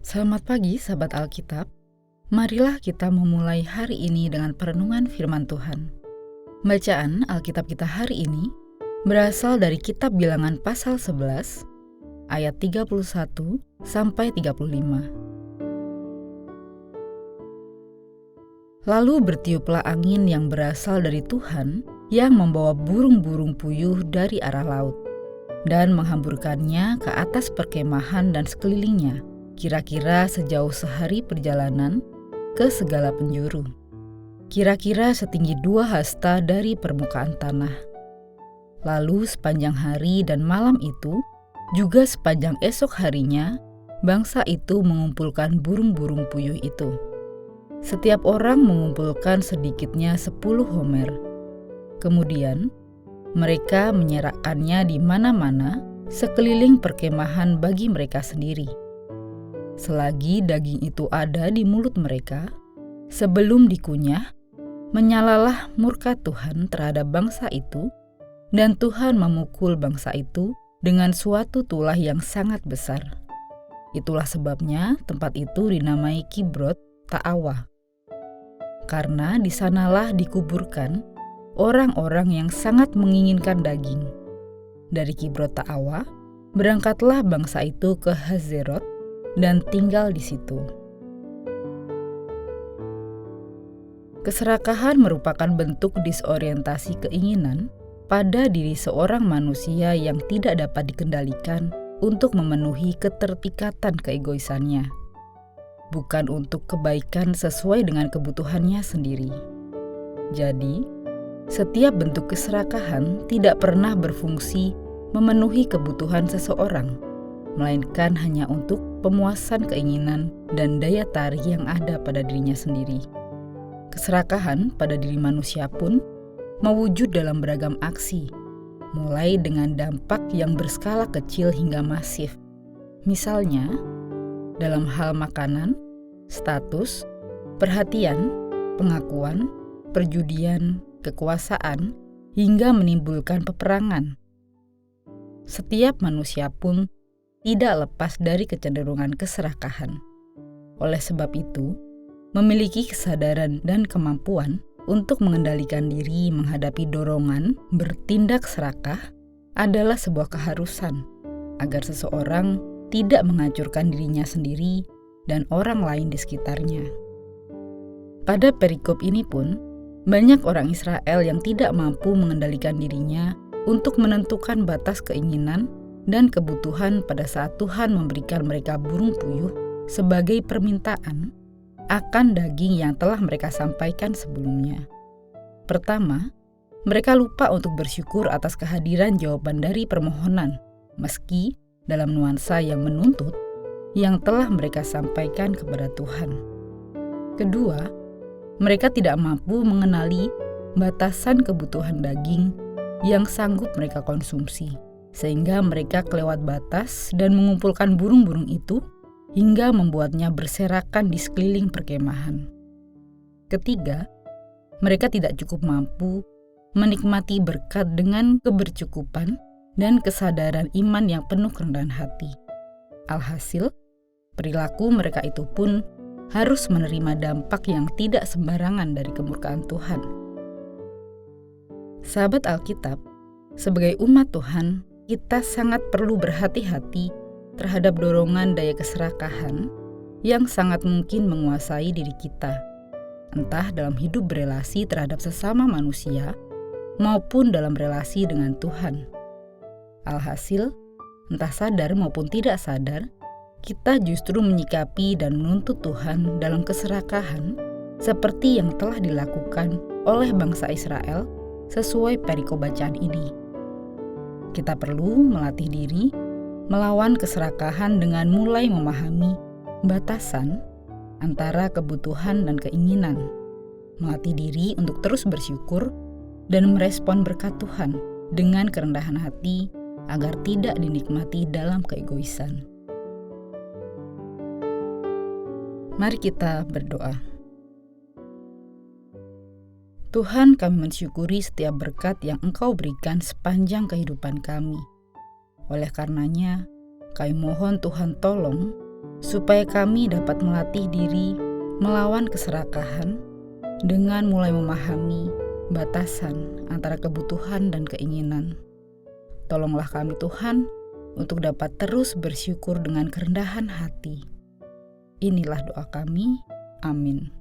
Selamat pagi sahabat Alkitab. Marilah kita memulai hari ini dengan perenungan firman Tuhan. Bacaan Alkitab kita hari ini berasal dari kitab Bilangan pasal 11 ayat 31 sampai 35. Lalu bertiuplah angin yang berasal dari Tuhan yang membawa burung-burung puyuh dari arah laut dan menghamburkannya ke atas perkemahan dan sekelilingnya, kira-kira sejauh sehari perjalanan ke segala penjuru, kira-kira setinggi 2 hasta dari permukaan tanah. Lalu sepanjang hari dan malam itu, juga sepanjang esok harinya, bangsa itu mengumpulkan burung-burung puyuh itu. Setiap orang mengumpulkan sedikitnya 10 homer. Kemudian, mereka menyerakkannya di mana-mana sekeliling perkemahan bagi mereka sendiri. Selagi daging itu ada di mulut mereka, sebelum dikunyah, menyalalah murka Tuhan terhadap bangsa itu, dan Tuhan memukul bangsa itu dengan suatu tulah yang sangat besar. Itulah sebabnya tempat itu dinamai Kibrot Ta'awa, karena di sanalah dikuburkan orang-orang yang sangat menginginkan daging. Dari Kibrot Ta'awa, berangkatlah bangsa itu ke Hazerot dan tinggal di situ. Keserakahan merupakan bentuk disorientasi keinginan pada diri seorang manusia yang tidak dapat dikendalikan untuk memenuhi keterikatan keegoisannya, bukan untuk kebaikan sesuai dengan kebutuhannya sendiri. Jadi, setiap bentuk keserakahan tidak pernah berfungsi memenuhi kebutuhan seseorang, melainkan hanya untuk pemuasan keinginan dan daya tarik yang ada pada dirinya sendiri. Keserakahan pada diri manusia pun mewujud dalam beragam aksi, mulai dengan dampak yang berskala kecil hingga masif. Misalnya, dalam hal makanan, status, perhatian, pengakuan, perjudian, kekuasaan, hingga menimbulkan peperangan. Setiap manusia pun tidak lepas dari kecenderungan keserakahan. Oleh sebab itu, memiliki kesadaran dan kemampuan untuk mengendalikan diri menghadapi dorongan bertindak serakah adalah sebuah keharusan agar seseorang tidak menghancurkan dirinya sendiri dan orang lain di sekitarnya. Pada perikop ini pun, banyak orang Israel yang tidak mampu mengendalikan dirinya untuk menentukan batas keinginan dan kebutuhan pada saat Tuhan memberikan mereka burung puyuh sebagai permintaan akan daging yang telah mereka sampaikan sebelumnya. Pertama, mereka lupa untuk bersyukur atas kehadiran jawaban dari permohonan, meski dalam nuansa yang menuntut, yang telah mereka sampaikan kepada Tuhan. Kedua, mereka tidak mampu mengenali batasan kebutuhan daging yang sanggup mereka konsumsi, sehingga mereka kelewat batas dan mengumpulkan burung-burung itu hingga membuatnya berserakan di sekeliling perkemahan. Ketiga, mereka tidak cukup mampu menikmati berkat dengan kebercukupan dan kesadaran iman yang penuh kerendahan hati. Alhasil, perilaku mereka itu pun harus menerima dampak yang tidak sembarangan dari kemurkaan Tuhan. Sahabat Alkitab, sebagai umat Tuhan, kita sangat perlu berhati-hati terhadap dorongan daya keserakahan yang sangat mungkin menguasai diri kita, entah dalam hidup berelasi terhadap sesama manusia maupun dalam relasi dengan Tuhan. Alhasil, entah sadar maupun tidak sadar, kita justru menyikapi dan menuntut Tuhan dalam keserakahan seperti yang telah dilakukan oleh bangsa Israel sesuai perikop bacaan ini. Kita perlu melatih diri melawan keserakahan dengan mulai memahami batasan antara kebutuhan dan keinginan, melatih diri untuk terus bersyukur dan merespon berkat Tuhan dengan kerendahan hati agar tidak dinikmati dalam keegoisan. Mari kita berdoa. Tuhan, kami mensyukuri setiap berkat yang Engkau berikan sepanjang kehidupan kami. Oleh karenanya, kami mohon Tuhan tolong supaya kami dapat melatih diri melawan keserakahan dengan mulai memahami batasan antara kebutuhan dan keinginan. Tolonglah kami Tuhan untuk dapat terus bersyukur dengan kerendahan hati. Inilah doa kami. Amin.